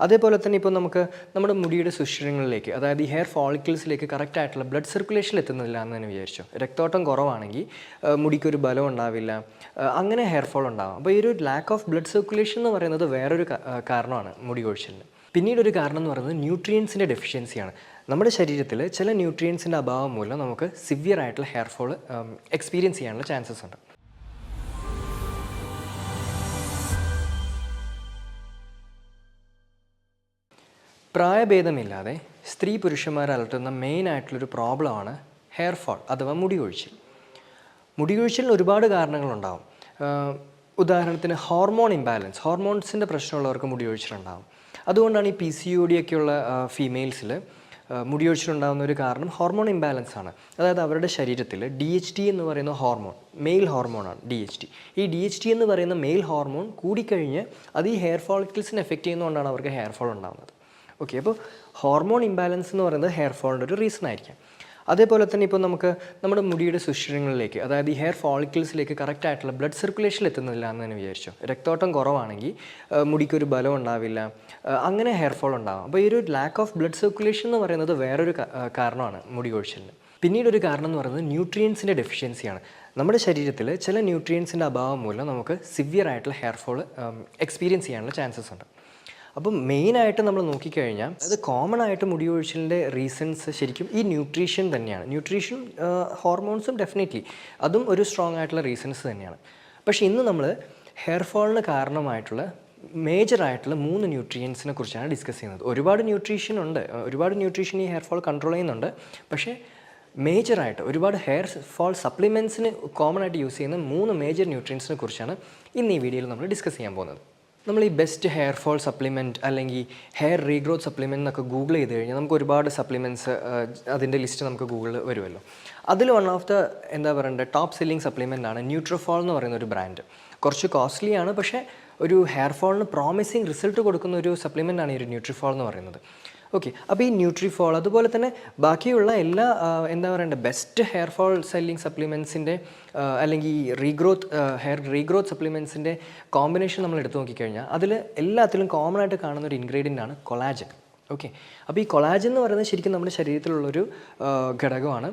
അതേപോലെ തന്നെ ഇപ്പോൾ നമുക്ക് നമ്മുടെ മുടിയുടെ സുഷിരങ്ങളിലേക്ക്, അതായത് ഈ ഹെയർ ഫോളിക്കിൾസിലേക്ക് കറക്റ്റായിട്ടുള്ള ബ്ലഡ് സർക്കുലേഷൻ എത്തുന്നില്ല എന്ന് തന്നെ വിചാരിച്ചു. രക്തോട്ടം കുറവാണെങ്കിൽ മുടിക്കൊരു ബലം ഉണ്ടാവില്ല, അങ്ങനെ ഹെയർ ഫോൾ ഉണ്ടാകും. അപ്പോൾ ഈ ഒരു ലാക്ക് ഓഫ് ബ്ലഡ് സർക്കുലേഷൻ എന്ന് പറയുന്നത് വേറൊരു കാരണമാണ് മുടി കൊഴിച്ചിലിന്. പിന്നീടൊരു കാരണം എന്ന് പറയുന്നത് ന്യൂട്രിയൻസിൻ്റെ ഡെഫിഷ്യൻസിയാണ്. നമ്മുടെ ശരീരത്തിൽ ചില ന്യൂട്രിയൻസിൻ്റെ അഭാവം മൂലം നമുക്ക് സിവിയർ ആയിട്ടുള്ള ഹെയർ ഫോൾ എക്സ്പീരിയൻസ് ചെയ്യാനുള്ള ചാൻസസ് ഉണ്ട്. പ്രായഭേദമില്ലാതെ സ്ത്രീ പുരുഷന്മാരെ അലട്ടുന്ന മെയിനായിട്ടുള്ളൊരു പ്രോബ്ലമാണ് ഹെയർ ഫോൾ അഥവാ മുടി കൊഴിച്ചിൽ. മുടി കൊഴിച്ചിലിന് ഒരുപാട് കാരണങ്ങളുണ്ടാകും. ഉദാഹരണത്തിന് ഹോർമോൺ ഇംബാലൻസ്, ഹോർമോൺസിൻ്റെ പ്രശ്നമുള്ളവർക്ക് മുടി കൊഴിച്ചിലുണ്ടാകും. അതുകൊണ്ടാണ് ഈ PCOD ഒക്കെയുള്ള ഫീമെയിൽസിൽ മുടി കൊഴിച്ചിലുണ്ടാകുന്ന ഒരു കാരണം ഹോർമോൺ ഇംബാലൻസ് ആണ്. അതായത് അവരുടെ ശരീരത്തിൽ DHT എന്ന് പറയുന്ന ഹോർമോൺ, മെയിൽ ഹോർമോണാണ് DHT. ഈ DHT എന്ന് പറയുന്ന മെയിൽ ഹോർമോൺ കൂടിക്കഴിഞ്ഞ് അത് ഈ ഹെയർ ഫോളിക്കിൾസിനെ എഫക്റ്റ് ചെയ്യുന്നതുകൊണ്ടാണ് അവർക്ക് ഹെയർ ഫോൾ ഉണ്ടാകുന്നത്. ഓക്കെ, അപ്പോൾ ഹോർമോൺ ഇംബാലൻസ് എന്ന് പറയുന്നത് ഹെയർ ഫോളിൻ്റെ ഒരു റീസൺ ആയിരിക്കാം. അതേപോലെ തന്നെ ഇപ്പോൾ നമുക്ക് നമ്മുടെ മുടിയുടെ സുഷിരങ്ങളിലേക്ക്, അതായത് ഈ ഹെയർ ഫോളിക്കിൾസിലേക്ക് കറക്റ്റായിട്ടുള്ള ബ്ലഡ് സർക്കുലേഷൻ എത്തുന്നില്ല എന്ന് തന്നെ വിചാരിച്ചു. രക്തോട്ടം കുറവാണെങ്കിൽ മുടിക്കൊരു ബലം ഉണ്ടാവില്ല, അങ്ങനെ ഹെയർ ഫോൾ ഉണ്ടാകും. അപ്പോൾ ഈ ഒരു ലാക്ക് ഓഫ് ബ്ലഡ് സർക്കുലേഷൻ എന്ന് പറയുന്നത് വേറൊരു കാരണമാണ് മുടി കൊഴിച്ചിലിന്. പിന്നീടൊരു കാരണം എന്ന് പറയുന്നത് ന്യൂട്രിയൻസിൻ്റെ ഡെഫിഷ്യൻസിയാണ്. നമ്മുടെ ശരീരത്തിൽ ചില ന്യൂട്രിയൻസിൻ്റെ അഭാവം മൂലം നമുക്ക് സിവിയർ ആയിട്ടുള്ള ഹെയർ ഫോൾ എക്സ്പീരിയൻസ് ചെയ്യാനുള്ള ചാൻസസ് ഉണ്ട്. അപ്പം മെയിനായിട്ട് നമ്മൾ നോക്കിക്കഴിഞ്ഞാൽ അത് കോമൺ ആയിട്ട് മുടി കൊഴിച്ചിലിൻ്റെ റീസൺസ് ശരിക്കും ഈ ന്യൂട്രീഷൻ തന്നെയാണ്. ന്യൂട്രീഷൻ, ഹോർമോൺസും ഡെഫിനറ്റ്ലി അതും ഒരു സ്ട്രോങ് ആയിട്ടുള്ള റീസൺസ് തന്നെയാണ്. പക്ഷേ ഇന്ന് നമ്മൾ ഹെയർ ഫോളിന് കാരണമായിട്ടുള്ള മേജറായിട്ടുള്ള 3 ന്യൂട്രിയൻസിനെ കുറിച്ചാണ് ഡിസ്കസ് ചെയ്യുന്നത്. ഒരുപാട് ന്യൂട്രീഷൻ ഉണ്ട്, ഒരുപാട് ന്യൂട്രീഷൻ ഈ ഹെയർ ഫോൾ കൺട്രോൾ ചെയ്യുന്നുണ്ട്. പക്ഷേ മേജറായിട്ട് ഒരുപാട് ഹെയർ ഫോൾ സപ്ലിമെൻറ്റ്സിന് കോമൺ ആയിട്ട് യൂസ് ചെയ്യുന്ന 3 മേജർ ന്യൂട്രിയൻസിനെ കുറിച്ചാണ് ഇന്ന് ഈ വീഡിയോയിൽ നമ്മൾ ഡിസ്കസ് ചെയ്യാൻ പോകുന്നത്. നമ്മൾ ഈ ബെസ്റ്റ് ഹെയർ ഫോൾ സപ്ലിമെൻറ്റ് അല്ലെങ്കിൽ ഹെയർ റീഗ്രോത്ത് സപ്ലിമെൻറ്റ് എന്നൊക്കെ ഗൂഗിൾ ചെയ്ത് കഴിഞ്ഞാൽ നമുക്ക് ഒരുപാട് സപ്ലിമെൻറ്റ്സ്, അതിൻ്റെ ലിസ്റ്റ് നമുക്ക് ഗൂഗിളിൽ വരുമല്ലോ. അതിൽ one of the top selling supplement ആണ് ന്യൂട്രിഫോൾ എന്ന് പറയുന്ന ഒരു ബ്രാൻഡ്. കുറച്ച് കോസ്റ്റ്ലി ആണ്, പക്ഷേ ഒരു ഹെയർ ഫോളിന് പ്രോമിസിങ് റിസൾട്ട് കൊടുക്കുന്ന ഒരു സപ്ലിമെൻ്റ് ആണ് ഈ ഒരു ന്യൂട്രിഫോൾ എന്ന് പറയുന്നത്. ഓക്കെ, അപ്പോൾ ഈ ന്യൂട്രിഫോൾ അതുപോലെ തന്നെ ബാക്കിയുള്ള എല്ലാ ബെസ്റ്റ് ഹെയർ ഫോൾ സെല്ലിംഗ് സപ്ലിമെൻറ്റ്സിൻ്റെ അല്ലെങ്കിൽ ഹെയർ റീഗ്രോത്ത് സപ്ലിമെൻറ്റ്സിൻ്റെ കോമ്പിനേഷൻ നമ്മൾ എടുത്തു നോക്കിക്കഴിഞ്ഞാൽ അതിൽ എല്ലാത്തിലും കോമൺ ആയിട്ട് കാണുന്ന ഒരു ഇൻഗ്രീഡിയൻ്റ് ആണ് കൊളാജൻ. ഓക്കെ, അപ്പോൾ ഈ കൊളാജൻ എന്ന് പറയുന്നത് ശരിക്കും നമ്മുടെ ശരീരത്തിലുള്ളൊരു ഘടകമാണ്.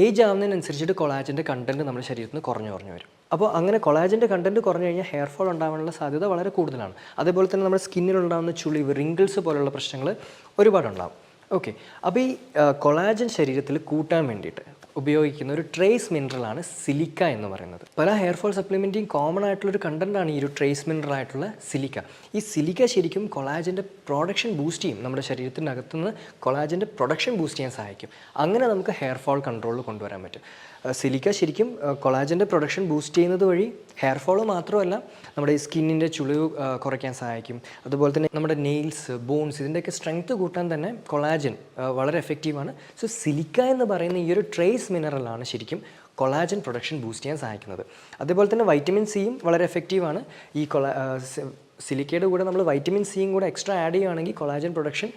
ഏജ് ആവുന്നതിനനുസരിച്ചിട്ട് കൊളാജൻ്റെ കണ്ടൻറ്റ് നമ്മുടെ ശരീരത്തിൽ നിന്ന് കുറഞ്ഞു വരും. അപ്പോൾ അങ്ങനെ കൊളാജൻ്റെ കണ്ടൻറ്റ് കുറഞ്ഞു കഴിഞ്ഞാൽ ഹെയർ ഫോൾ ഉണ്ടാകാനുള്ള സാധ്യത വളരെ കൂടുതലാണ്. അതേപോലെ തന്നെ നമ്മുടെ സ്കിന്നിലുണ്ടാകുന്ന ചുളിവ്, റിങ്കിൾസ് പോലുള്ള പ്രശ്നങ്ങൾ ഒരുപാടുണ്ടാകും. ഓക്കെ, അപ്പോൾ ഈ കൊളാജൻ ശരീരത്തിൽ കൂട്ടാൻ വേണ്ടിയിട്ട് ഉപയോഗിക്കുന്ന ഒരു ട്രേസ് മിനറലാണ് സിലിക്ക എന്ന് പറയുന്നത്. പല ഹെയർ ഫോൾ സപ്ലിമെൻറ്റിയും കോമൺ ആയിട്ടുള്ളൊരു കണ്ടൻറ്റാണ് ഈ ഒരു ട്രേസ് മിനറൽ ആയിട്ടുള്ള സിലിക്ക. ഈ സിലിക്ക ശരിക്കും കൊളാജൻ്റെ പ്രൊഡക്ഷൻ ബൂസ്റ്റ് ചെയ്യും. നമ്മുടെ ശരീരത്തിൻ്റെ അകത്തുനിന്ന് കൊളാജൻ്റെ പ്രൊഡക്ഷൻ ബൂസ്റ്റ് ചെയ്യാൻ സഹായിക്കും. അങ്ങനെ നമുക്ക് ഹെയർ ഫോൾ കൺട്രോളിൽ കൊണ്ടുവരാൻ പറ്റും. സിലിക്ക ശരിക്കും കൊളാജൻ്റെ പ്രൊഡക്ഷൻ ബൂസ്റ്റ് ചെയ്യുന്നത് വഴി ഹെയർ ഫോൾ മാത്രമല്ല നമ്മുടെ സ്കിന്നിൻ്റെ ചുളിവ് കുറയ്ക്കാൻ സഹായിക്കും. അതുപോലെ തന്നെ നമ്മുടെ നെയിൽസ്, ബോൺസ്, ഇതിൻ്റെയൊക്കെ സ്ട്രെങ്ത് കൂട്ടാൻ തന്നെ കൊളാജൻ വളരെ എഫക്റ്റീവാണ്. സോ സിലിക്ക എന്ന് പറയുന്ന ഈ ഒരു ട്രേസ് മിനറലാണ് ശരിക്കും കൊളാജൻ പ്രൊഡക്ഷൻ ബൂസ്റ്റ് ചെയ്യാൻ സഹായിക്കുന്നത്. അതേപോലെ തന്നെ വൈറ്റമിൻ സിയും വളരെ എഫക്റ്റീവാണ്. ഈ സിലിക്കയുടെ കൂടെ നമ്മൾ വൈറ്റമിൻ സിയും കൂടെ എക്സ്ട്രാ ആഡ് ചെയ്യുകയാണെങ്കിൽ കൊളാജൻ പ്രൊഡക്ഷൻ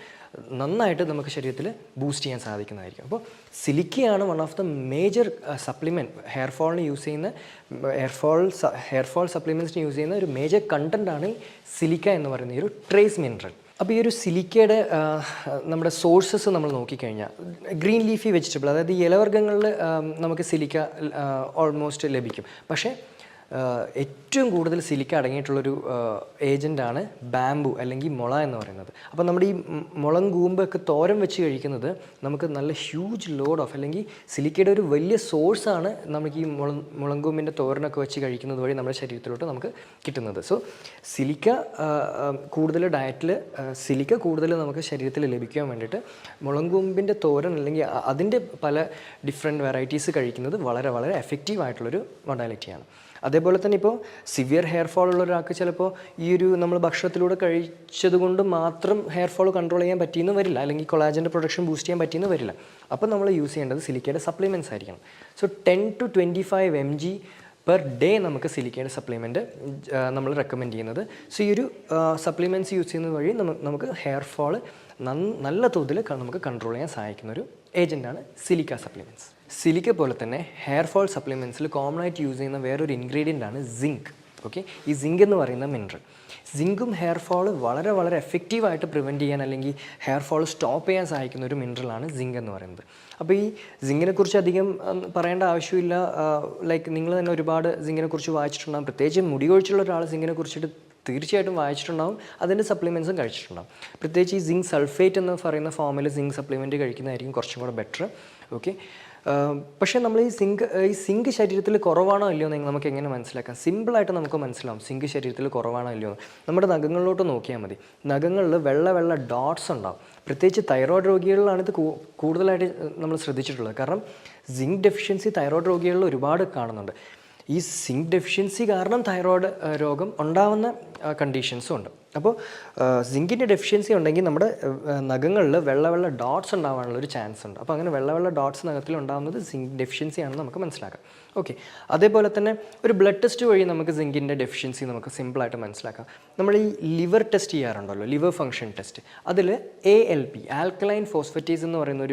നന്നായിട്ട് നമുക്ക് ശരീരത്തിൽ ബൂസ്റ്റ് ചെയ്യാൻ സാധിക്കുന്നതായിരിക്കും. അപ്പോൾ സിലിക്കയാണ് one of the major supplement hair ഫോളിന് യൂസ് ചെയ്യുന്ന ഹെയർ ഫോൾ സപ്ലിമെൻറ്റ്സിന് യൂസ് ചെയ്യുന്ന ഒരു മേജർ കണ്ടൻറ്റാണ് സിലിക്ക എന്ന് പറയുന്ന ഈ ഒരു ട്രേസ് മിനറൽ. അപ്പോൾ ഈ ഒരു സിലിക്കയുടെ നമ്മുടെ സോഴ്സസ് നമ്മൾ നോക്കിക്കഴിഞ്ഞാൽ ഗ്രീൻ ലീഫി വെജിറ്റബിൾ, അതായത് ഈ ഇലവർഗ്ഗങ്ങളിൽ നമുക്ക് സിലിക്ക ഓൾമോസ്റ്റ് ലഭിക്കും. പക്ഷേ ഏറ്റവും കൂടുതൽ സിലിക്ക അടങ്ങിയിട്ടുള്ളൊരു ഏജൻ്റാണ് ബാംബു അല്ലെങ്കിൽ മുള എന്ന് പറയുന്നത്. അപ്പോൾ നമ്മുടെ ഈ മുളം കൂമ്പൊക്കെ തോരൻ വെച്ച് കഴിക്കുന്നത് നമുക്ക് നല്ല ഹ്യൂജ് ലോഡ് ഓഫ് അല്ലെങ്കിൽ സിലിക്കയുടെ ഒരു വലിയ സോഴ്സാണ് നമുക്ക് ഈ മുളങ്കൂമ്പിൻ്റെ തോരനൊക്കെ വെച്ച് കഴിക്കുന്നത് വഴി നമ്മുടെ ശരീരത്തിലോട്ട് നമുക്ക് കിട്ടുന്നത്. സോ സിലിക്ക കൂടുതൽ ഡയറ്റിൽ സിലിക്ക കൂടുതൽ നമുക്ക് ശരീരത്തിൽ ലഭിക്കാൻ വേണ്ടിയിട്ട് മുളങ്കൂമ്പിൻ്റെ തോരൻ അല്ലെങ്കിൽ അതിൻ്റെ പല ഡിഫറെൻറ്റ് വെറൈറ്റീസ് കഴിക്കുന്നത് വളരെ വളരെ എഫക്റ്റീവ് ആയിട്ടുള്ളൊരു മൊഡാലിറ്റിയാണ്. അതേപോലെ തന്നെ ഇപ്പോൾ സിവിയർ ഹെയർ ഫോൾ ഉള്ള ഒരാൾക്ക് ചിലപ്പോൾ ഈ ഒരു നമ്മൾ ഭക്ഷണത്തിലൂടെ കഴിച്ചത് കൊണ്ട് മാത്രം ഹെയർ ഫോൾ കൺട്രോൾ ചെയ്യാൻ പറ്റിയെന്ന് വരില്ല, അല്ലെങ്കിൽ കൊളാജൻ്റെ പ്രൊഡക്ഷൻ ബൂസ്റ്റ് ചെയ്യാൻ പറ്റിയെന്ന് വരില്ല. അപ്പോൾ നമ്മൾ യൂസ് ചെയ്യേണ്ടത് സിലിക്കയുടെ സപ്ലിമെൻറ്റ്സ് ആയിരിക്കണം. So 10 to 25 mg per day നമുക്ക് സിലിക്കയുടെ സപ്ലിമെൻറ്റ് നമ്മൾ റെക്കമെൻഡ് ചെയ്യുന്നത്. സോ ഈ ഒരു സപ്ലിമെൻറ്റ്സ് യൂസ് ചെയ്യുന്നത് വഴി നമുക്ക് ഹെയർ ഫോൾ നല്ല തോതിൽ നമുക്ക് കൺട്രോൾ ചെയ്യാൻ സഹായിക്കുന്ന ഒരു ഏജൻ്റാണ് സിലിക്ക സപ്ലിമെൻറ്റ്സ്. സിലിക്ക പോലെ തന്നെ ഹെയർ ഫോൾ സപ്ലിമെൻറ്റ്സിൽ കോമൺ ആയിട്ട് യൂസ് ചെയ്യുന്ന വേറൊരു ഇൻഗ്രീഡിയൻ്റ് ആണ് സിങ്ക്. ഓക്കെ, ഈ സിങ്ക് എന്ന് പറയുന്ന മിനറൽ സിങ്കും ഹെയർ ഫോൾ വളരെ വളരെ എഫക്റ്റീവായിട്ട് പ്രിവെൻറ്റ് ചെയ്യാൻ അല്ലെങ്കിൽ ഹെയർ ഫോൾ സ്റ്റോപ്പ് ചെയ്യാൻ സഹായിക്കുന്ന ഒരു മിനറലാണ് സിങ്ക് എന്ന് പറയുന്നത്. അപ്പോൾ ഈ സിങ്കിനെ കുറിച്ച് അധികം പറയേണ്ട ആവശ്യമില്ല. ലൈക്ക് നിങ്ങൾ തന്നെ ഒരുപാട് സിങ്കിനെ കുറിച്ച് വായിച്ചിട്ടുണ്ടാകും. പ്രത്യേകിച്ച് മുടി കൊഴിച്ചുള്ള ഒരാൾ സിങ്കിനെ കുറിച്ചിട്ട് തീർച്ചയായിട്ടും വായിച്ചിട്ടുണ്ടാവും, അതിൻ്റെ സപ്ലിമെൻറ്റ്സും കഴിച്ചിട്ടുണ്ടാകും. പ്രത്യേകിച്ച് ഈ സിങ്ക് സൾഫേറ്റ് എന്ന് പറയുന്ന ഫോമിൽ സിങ്ക് സപ്ലിമെൻറ്റ് കഴിക്കുന്നതായിരിക്കും കുറച്ചും കൂടെ ബെറ്റർ. ഓക്കെ, പക്ഷേ നമ്മൾ ഈ സിങ്ക് ശരീരത്തിൽ കുറവാണോ ഇല്ലയോ എന്ന് നമുക്ക് എങ്ങനെ മനസ്സിലാക്കാം? സിമ്പിളായിട്ട് നമുക്ക് മനസ്സിലാവും സിങ്ക് ശരീരത്തിൽ കുറവാണോ ഇല്ലയോ എന്ന്. നമ്മുടെ നഖങ്ങളിലോട്ട് നോക്കിയാൽ മതി. നഖങ്ങളിൽ വെള്ള ഡോട്ട്സ് ഉണ്ടാവും. പ്രത്യേകിച്ച് തൈറോയ്ഡ് രോഗികളിലാണ് ഇത് കൂടുതലായിട്ട് നമ്മൾ ശ്രദ്ധിച്ചിട്ടുള്ളത്. കാരണം സിങ്ക് ഡെഫിഷ്യൻസി തൈറോയ്ഡ് രോഗികളിൽ ഒരുപാട് കാണുന്നുണ്ട്. ഈ സിങ്ക് ഡെഫിഷ്യൻസി കാരണം തൈറോയ്ഡ് രോഗം ഉണ്ടാവുന്ന കണ്ടീഷൻസും ഉണ്ട്. അപ്പോൾ സിങ്കിൻ്റെ ഡെഫിഷ്യൻസി ഉണ്ടെങ്കിൽ നമ്മുടെ നഖങ്ങളിൽ വെള്ള ഡോട്ട്സ് ഉണ്ടാവാനുള്ള ഒരു ചാൻസ് ഉണ്ട്. അപ്പോൾ അങ്ങനെ വെള്ള ഡോട്ട്സ് നഖത്തിൽ ഉണ്ടാകുന്നത് സിങ്ക് ഡെഫിഷ്യൻസി ആണെന്ന് നമുക്ക് മനസ്സിലാക്കാം. ഓക്കെ, അതേപോലെ തന്നെ ഒരു ബ്ലഡ് ടെസ്റ്റ് വഴി നമുക്ക് സിങ്കിൻ്റെ ഡെഫിഷ്യൻസി നമുക്ക് സിമ്പിളായിട്ട് മനസ്സിലാക്കാം. നമ്മൾ ഈ ലിവർ ടെസ്റ്റ് ചെയ്യാറുണ്ടല്ലോ, ലിവർ ഫംഗ്ഷൻ ടെസ്റ്റ്. അതിൽ ALP ആൽക്കലൈൻ ഫോസ്ഫറ്റേസ് എന്ന് പറയുന്ന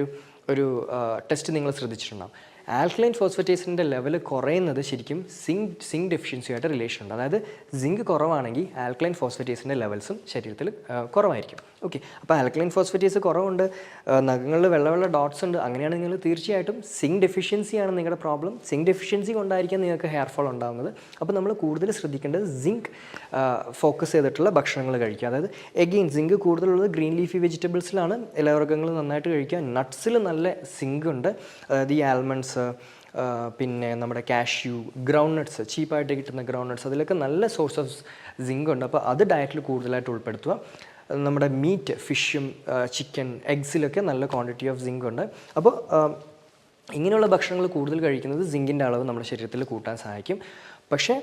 ഒരു ടെസ്റ്റ് നിങ്ങൾ ശ്രദ്ധിച്ചിട്ടുണ്ടാകും. ആൽക്കലൈൻ ഫോസ്ഫറ്റേസിൻ്റെ ലെവൽ കുറയുന്നത് ശരിക്കും സിങ്ക് ഡെഫിഷ്യൻസിയായിട്ട് റിലേഷൻ ഉണ്ട്. അതായത് സിങ്ക് കുറവാണെങ്കിൽ ആൽക്കലൈൻ ഫോസ്ഫറ്റേസിൻ്റെ ലെവൽസും ശരീരത്തിൽ കുറവായിരിക്കും. ഓക്കെ, അപ്പോൾ ആൽക്കലൈൻ ഫോസ്ഫറ്റേസ് കുറവുണ്ട്, നഖങ്ങളിൽ വെള്ള ഡോട്ട്സ് ഉണ്ട്, അങ്ങനെയാണെങ്കിൽ നിങ്ങൾ തീർച്ചയായിട്ടും സിങ്ക് ഡെഫിഷ്യൻസിയാണ് നിങ്ങളുടെ പ്രോബ്ലം. സിങ്ക് ഡെഫിഷ്യൻസി കൊണ്ടായിരിക്കും നിങ്ങൾക്ക് ഹെയർ ഫോൾ ഉണ്ടാകുന്നത്. അപ്പോൾ നമ്മൾ കൂടുതൽ ശ്രദ്ധിക്കേണ്ടത് സിങ്ക് ഫോക്കസ് ചെയ്തിട്ടുള്ള ഭക്ഷണങ്ങൾ കഴിക്കുക. അതായത് എഗെയിൻ സിങ്ക് കൂടുതലുള്ളത് ഗ്രീൻ ലീഫി വെജിറ്റബിൾസിലാണ്. ഇലവർഗ്ഗങ്ങൾ നന്നായിട്ട് കഴിക്കുക. നട്ട്സിൽ നല്ല സിങ്ക് ഉണ്ട്. അതായത് ഈ ആൽമണ്ട്സ്, പിന്നെ നമ്മുടെ കാഷ്യൂ, ഗ്രൗണ്ട് നട്ട്സ്, ചീപ്പായിട്ട് കിട്ടുന്ന ഗ്രൗണ്ട് നട്ട്സ്, അതിലൊക്കെ നല്ല സോഴ്സ് ഓഫ് സിങ്ക് ഉണ്ട്. അപ്പോൾ അത് ഡയറ്റിൽ കൂടുതലായിട്ട് ഉൾപ്പെടുത്തുക. നമ്മുടെ മീറ്റ്, ഫിഷും ചിക്കൻ, എഗ്സിലൊക്കെ നല്ല ക്വാണ്ടിറ്റി ഓഫ് സിങ്ക് ഉണ്ട്. അപ്പോൾ ഇങ്ങനെയുള്ള ഭക്ഷണങ്ങൾ കൂടുതൽ കഴിക്കുന്നത് സിങ്കിൻ്റെ അളവ് നമ്മുടെ ശരീരത്തിൽ കൂട്ടാൻ സഹായിക്കും. പക്ഷേ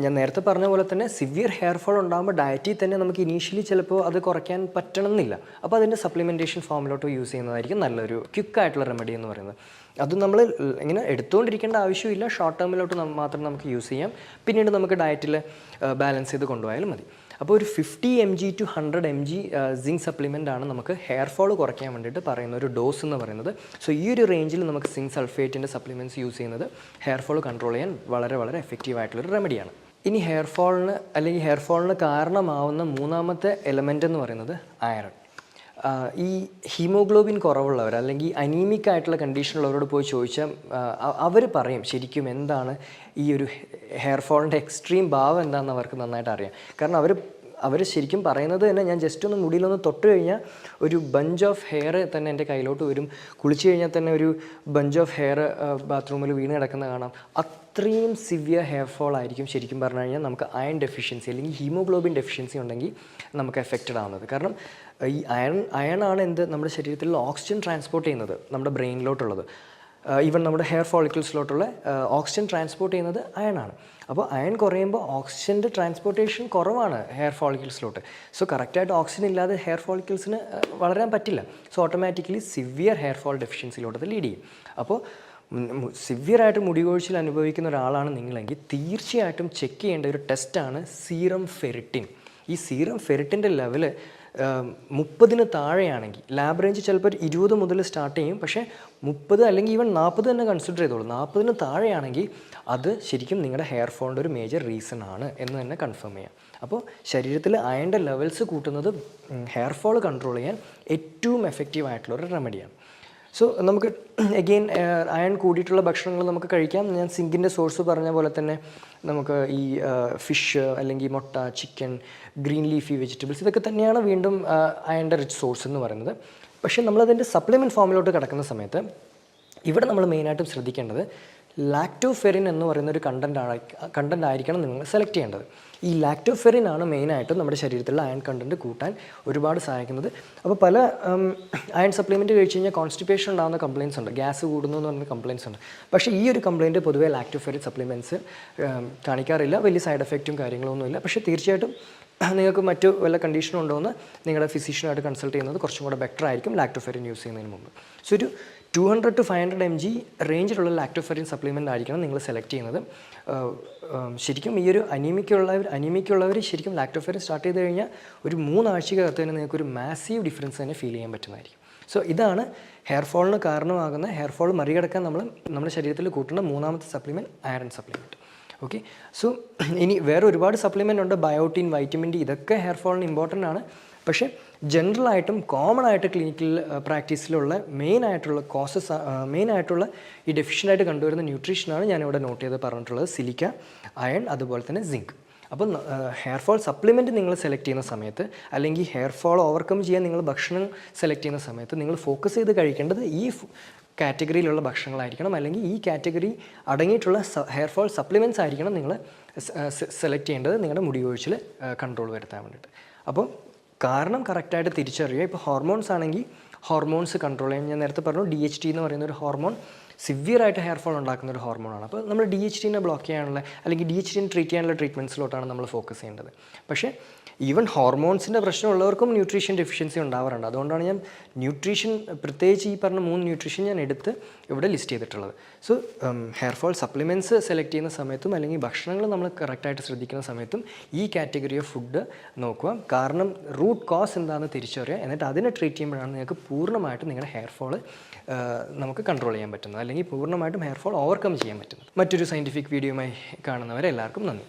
ഞാൻ നേരത്തെ പറഞ്ഞ പോലെ തന്നെ സിവിയർ ഹെയർ ഫോൾ ഉണ്ടാകുമ്പോൾ ഡയറ്റിൽ തന്നെ നമുക്ക് ഇനീഷ്യലി ചിലപ്പോൾ അത് കുറയ്ക്കാൻ പറ്റണമെന്നില്ല. അപ്പോൾ അതിൻ്റെ സപ്ലിമെൻറ്റേഷൻ ഫോമിലോട്ട് യൂസ് ചെയ്യുന്നതായിരിക്കും നല്ലൊരു ക്വിക്കായിട്ടുള്ള റെമഡി എന്ന് പറയുന്നത്. അത് നമ്മൾ ഇങ്ങനെ എടുത്തുകൊണ്ടിരിക്കേണ്ട ആവശ്യമില്ല. ഷോർട്ട് ടേമിലോട്ട് മാത്രം നമുക്ക് യൂസ് ചെയ്യാം. പിന്നീട് നമുക്ക് ഡയറ്റിൽ ബാലൻസ് ചെയ്ത് കൊണ്ടുപോയാലും മതി. അപ്പോൾ ഒരു 50 mg to 100 mg zinc supplement ആണ് നമുക്ക് ഹെയർ ഫോൾ കുറയ്ക്കാൻ വേണ്ടിയിട്ട് പറയുന്ന ഒരു ഡോസ് എന്ന് പറയുന്നത്. സോ ഈ ഒരു റേഞ്ചിൽ നമുക്ക് സിങ്ക് സൾഫേറ്റിൻ്റെ സപ്ലിമെൻറ്റ്സ് യൂസ് ചെയ്യുന്നത് ഹെയർ ഫോൾ കൺട്രോൾ ചെയ്യാൻ വളരെ വളരെ എഫക്റ്റീവായിട്ടുള്ളൊരു റെമഡിയാണ്. ഇനി ഹെയർ ഫോളിന് കാരണമാവുന്ന മൂന്നാമത്തെ എലമെൻ്റ് എന്ന് പറയുന്നത് അയൺ. ഈ ഹീമോഗ്ലോബിൻ കുറവുള്ളവർ അല്ലെങ്കിൽ അനീമിക് ആയിട്ടുള്ള കണ്ടീഷനുള്ളവരോട് പോയി ചോദിച്ചാൽ അവർ പറയും ശരിക്കും എന്താണ് ഈ ഒരു ഹെയർ ഫോളിൻ്റെ എക്സ്ട്രീം ഭാവം എന്താണെന്ന് അവർക്ക് നന്നായിട്ട് അറിയാം. കാരണം അവർ ശരിക്കും പറയുന്നത് തന്നെ, ഞാൻ ജസ്റ്റ് ഒന്ന് മുടിയിലൊന്ന് തൊട്ട് കഴിഞ്ഞാൽ ഒരു ബഞ്ച് ഓഫ് ഹെയർ തന്നെ എൻ്റെ കയ്യിലോട്ട് വരും. കുളിച്ച് കഴിഞ്ഞാൽ തന്നെ ഒരു ബഞ്ച് ഓഫ് ഹെയർ ബാത്റൂമിൽ വീണ് കിടക്കുന്ന കാണാം. അത്രയും സിവിയർ ഹെയർ ഫോൾ ആയിരിക്കും ശരിക്കും പറഞ്ഞു കഴിഞ്ഞാൽ നമുക്ക് അയൺ ഡെഫിഷ്യൻസി അല്ലെങ്കിൽ ഹീമോഗ്ലോബിൻ ഡെഫിഷ്യൻസി ഉണ്ടെങ്കിൽ നമുക്ക് എഫക്റ്റഡ് ആവുന്നത്. കാരണം ഈ അയണാണ് നമ്മുടെ ശരീരത്തിൽ ഓക്സിജൻ ട്രാൻസ്പോർട്ട് ചെയ്യുന്നത് നമ്മുടെ ബ്രെയിനിലോട്ടുള്ളത്. ഈവൻ നമ്മുടെ ഹെയർ ഫോളിക്കിൾസിലോട്ടുള്ള ഓക്സിജൻ ട്രാൻസ്പോർട്ട് ചെയ്യുന്നത് അയണാണ്. അപ്പോൾ അയൺ കുറയുമ്പോൾ ഓക്സിജൻ്റെ ട്രാൻസ്പോർട്ടേഷൻ കുറവാണ് ഹെയർ ഫോളിക്കിൾസിലോട്ട്. സോ കറക്റ്റായിട്ട് ഓക്സിജൻ ഇല്ലാതെ ഹെയർ ഫോളിക്കിൾസിന് വളരാൻ പറ്റില്ല. So automatically severe hair fall ഡെഫിഷ്യൻസിലോട്ട് അത് ലീഡ് ചെയ്യും. അപ്പോൾ സിവിയറായിട്ട് മുടി കൊഴിച്ചിൽ അനുഭവിക്കുന്ന ഒരാളാണ് നിങ്ങളെങ്കിൽ തീർച്ചയായിട്ടും ചെക്ക് ചെയ്യേണ്ട ഒരു ടെസ്റ്റാണ് സീറം ഫെറിറ്റിൻ. ഈ സീറം ഫെറിറ്റിൻ്റെ ലെവല് 30 താഴെയാണെങ്കിൽ, ലാബ് റേഞ്ച് ചിലപ്പോൾ 20 മുതൽ സ്റ്റാർട്ട് ചെയ്യും, പക്ഷേ 30 അല്ലെങ്കിൽ ഈവൻ 40 തന്നെ കൺസിഡർ ചെയ്തോളൂ. 40 താഴെയാണെങ്കിൽ അത് ശരിക്കും നിങ്ങളുടെ ഹെയർ ഫോളിൻ്റെ ഒരു മേജർ റീസൺ ആണ് എന്ന് തന്നെ കൺഫേം ചെയ്യാം. അപ്പോൾ ശരീരത്തിൽ അയണിൻ്റെ ലെവൽസ് കൂട്ടുന്നത് ഹെയർ ഫോൾ കൺട്രോൾ ചെയ്യാൻ ഏറ്റവും എഫക്റ്റീവായിട്ടുള്ളൊരു റെമഡിയാണ്. സോ നമുക്ക് എഗെയിൻ അയൺ കൂടിയിട്ടുള്ള ഭക്ഷണങ്ങൾ നമുക്ക് കഴിക്കാം. ഞാൻ സിങ്കിൻ്റെ സോഴ്സ് പറഞ്ഞ പോലെ തന്നെ നമുക്ക് ഈ ഫിഷ് അല്ലെങ്കിൽ മുട്ട, ചിക്കൻ, ഗ്രീൻ ലീഫി വെജിറ്റബിൾസ്, ഇതൊക്കെ തന്നെയാണ് വീണ്ടും അയണിൻ്റെ റിച്ച് സോഴ്സ് എന്ന് പറയുന്നത്. പക്ഷേ നമ്മളതിൻ്റെ സപ്ലിമെൻറ്റ് ഫോമിലോട്ട് കിടക്കുന്ന ഇവിടെ നമ്മൾ മെയിനായിട്ടും ശ്രദ്ധിക്കേണ്ടത് ലാക്ടോഫെറിൻ എന്ന് പറയുന്ന ഒരു കണ്ടൻ്റ് ആയിരിക്കണം നിങ്ങൾ സെലക്ട് ചെയ്യേണ്ടത്. ഈ ലാക്ടോഫെറിൻ ആണ് മെയിനായിട്ടും നമ്മുടെ ശരീരത്തിലുള്ള അയൺ കണ്ടൻറ്റ് കൂട്ടാൻ ഒരുപാട് സഹായിക്കുന്നത്. അപ്പോൾ പല അയൺ സപ്ലിമെൻറ്റ് കഴിച്ച് കഴിഞ്ഞാൽ കോൺസ്റ്റിപ്പേഷൻ ഉണ്ടാകുന്ന കംപ്ലയിൻസ് ഉണ്ട്, ഗ്യാസ് കൂടുന്നു എന്ന് പറയുന്ന കംപ്ലയിൻസ് ഉണ്ട്. പക്ഷേ ഈ ഒരു കംപ്ലയിൻറ്റ് പൊതുവേ ലാക്ടോഫെറിൻ സപ്ലിമെൻറ്റ്സ് കാണിക്കാറില്ല. വലിയ സൈഡ് എഫക്റ്റും കാര്യങ്ങളൊന്നുമില്ല. പക്ഷേ തീർച്ചയായിട്ടും നിങ്ങൾക്ക് മറ്റു വല്ല കണ്ടീഷനും ഉണ്ടോ എന്ന് നിങ്ങളുടെ ഫിസിഷ്യനായിട്ട് കൺസൾട്ട് ചെയ്യുന്നത് കുറച്ചും കൂടെ ബെറ്റർ ആയിരിക്കും ലാക്ടോഫെറിൻ യൂസ് ചെയ്യുന്നതിന് മുമ്പ്. സോ ഒരു 200 to 500 mg റേഞ്ചിലുള്ള ലാക്ടോഫെറിൻ സപ്ലിമെൻ്റ് ആയിരിക്കണം നിങ്ങൾ സെലക്ട് ചെയ്യുന്നത്. ശരിക്കും ഈ ഒരു അനീമിക്കുള്ളവർ ശരിക്കും ലാക്ടോഫെറിൻ സ്റ്റാർട്ട് ചെയ്ത് കഴിഞ്ഞാൽ ഒരു 3 ആഴ്ചക്കകത്ത് തന്നെ നിങ്ങൾക്കൊരു മാസീവ് ഡിഫറൻസ് തന്നെ ഫീൽ ചെയ്യാൻ പറ്റുന്നതായിരിക്കും. സോ ഇതാണ് ഹെയർ ഫോളിന് കാരണമാകുന്ന, ഹെയർ ഫോൾ മറികടക്കാൻ നമ്മുടെ ശരീരത്തിൽ കൂട്ടുന്ന മൂന്നാമത്തെ supplement, iron supplement. Okay. So ഇനി വേറെ ഒരുപാട് സപ്ലിമെൻ്റ് ഉണ്ട്, ബയോട്ടിൻ, വൈറ്റമിൻ ഡി, ഇതൊക്കെ ഹെയർ ഫോളിന് ഇമ്പോർട്ടൻ്റ് ആണ്. പക്ഷേ ജനറലായിട്ടും കോമൺ ആയിട്ട് ക്ലിനിക്കൽ പ്രാക്ടീസിലുള്ള മെയിനായിട്ടുള്ള ഈ ഡെഫിഷ്യൻ്റായിട്ട് കണ്ടുവരുന്ന ന്യൂട്രീഷനാണ് ഞാനിവിടെ നോട്ട് ചെയ്ത് പറഞ്ഞിട്ടുള്ളത്. സിലിക്ക, അയൺ, അതുപോലെ തന്നെ സിങ്ക്. അപ്പം ഹെയർ ഫോൾ സപ്ലിമെൻറ്റ് നിങ്ങൾ സെലക്ട് ചെയ്യുന്ന സമയത്ത്, അല്ലെങ്കിൽ ഹെയർ ഫോൾ ഓവർകം ചെയ്യാൻ നിങ്ങൾ ഭക്ഷണം സെലക്ട് ചെയ്യുന്ന സമയത്ത് നിങ്ങൾ ഫോക്കസ് ചെയ്ത് കഴിക്കേണ്ടത് ഈ കാറ്റഗറിയിലുള്ള ഭക്ഷണങ്ങളായിരിക്കണം, അല്ലെങ്കിൽ ഈ കാറ്റഗറി അടങ്ങിയിട്ടുള്ള ഹെയർ ഫോൾ സപ്ലിമെൻറ്റ്സ് ആയിരിക്കണം നിങ്ങൾ സെലക്ട് ചെയ്യേണ്ടത് നിങ്ങളുടെ മുടി കൊഴിച്ചിൽ കൺട്രോൾ വരുത്താൻ വേണ്ടിയിട്ട്. അപ്പോൾ കാരണം കറക്റ്റായിട്ട് തിരിച്ചറിയുക. ഇപ്പോൾ ഹോർമോൺസ് ആണെങ്കിൽ ഹോർമോൺസ് കൺട്രോൾ ചെയ്യാൻ, ഞാൻ നേരത്തെ പറഞ്ഞു DHT എന്ന് പറയുന്ന ഒരു ഹോർമോൺ സിവിയറായിട്ട് ഹെയർ ഫോൾ ഉണ്ടാക്കുന്ന ഒരു ഹോർമോണാണ്. അപ്പോൾ നമ്മൾ DHTനെ ബ്ലോക്ക് ചെയ്യാനുള്ള, അല്ലെങ്കിൽ DHTനെ ട്രീറ്റ് ചെയ്യാനുള്ള ട്രീറ്റ്മെൻറ്റ്സിലോട്ടാണ് നമ്മൾ ഫോക്കസ് ചെയ്യേണ്ടത്. പക്ഷേ ഈവൻ ഹോർമോൺസിൻ്റെ പ്രശ്നമുള്ളവർക്കും ന്യൂട്രീഷൻ ഡെഫിഷ്യൻസി ഉണ്ടാവാറുണ്ട്. അതുകൊണ്ടാണ് ഞാൻ ന്യൂട്രീഷൻ, പ്രത്യേകിച്ച് ഈ പറഞ്ഞ 3 ന്യൂട്രീഷൻ ഞാൻ എടുത്ത് ഇവിടെ ലിസ്റ്റ് ചെയ്തിട്ടുള്ളത്. So hair fall supplements select ചെയ്യുന്ന സമയത്തും, അല്ലെങ്കിൽ ഭക്ഷണങ്ങൾ നമ്മൾ കറക്റ്റായിട്ട് ശ്രദ്ധിക്കുന്ന സമയത്തും ഈ കാറ്റഗറി ഓഫ് ഫുഡ് നോക്കുക. കാരണം റൂട്ട് കോസ് എന്താണെന്ന് തിരിച്ചറിയുക, എന്നിട്ട് അതിനെ ട്രീറ്റ് ചെയ്യുമ്പോഴാണ് നിങ്ങൾക്ക് പൂർണ്ണമായിട്ടും നിങ്ങളുടെ ഹെയർ ഫോൾ നമുക്ക് കൺട്രോൾ ചെയ്യാൻ പറ്റുന്നത്, അല്ലെങ്കിൽ പൂർണ്ണമായിട്ടും ഹെയർ ഫോൾ ഓവർകം ചെയ്യാൻ പറ്റുന്നത്. മറ്റൊരു സയൻറ്റിഫിക് വീഡിയോയുമായി കാണുന്നവരെ എല്ലാവർക്കും നന്ദി.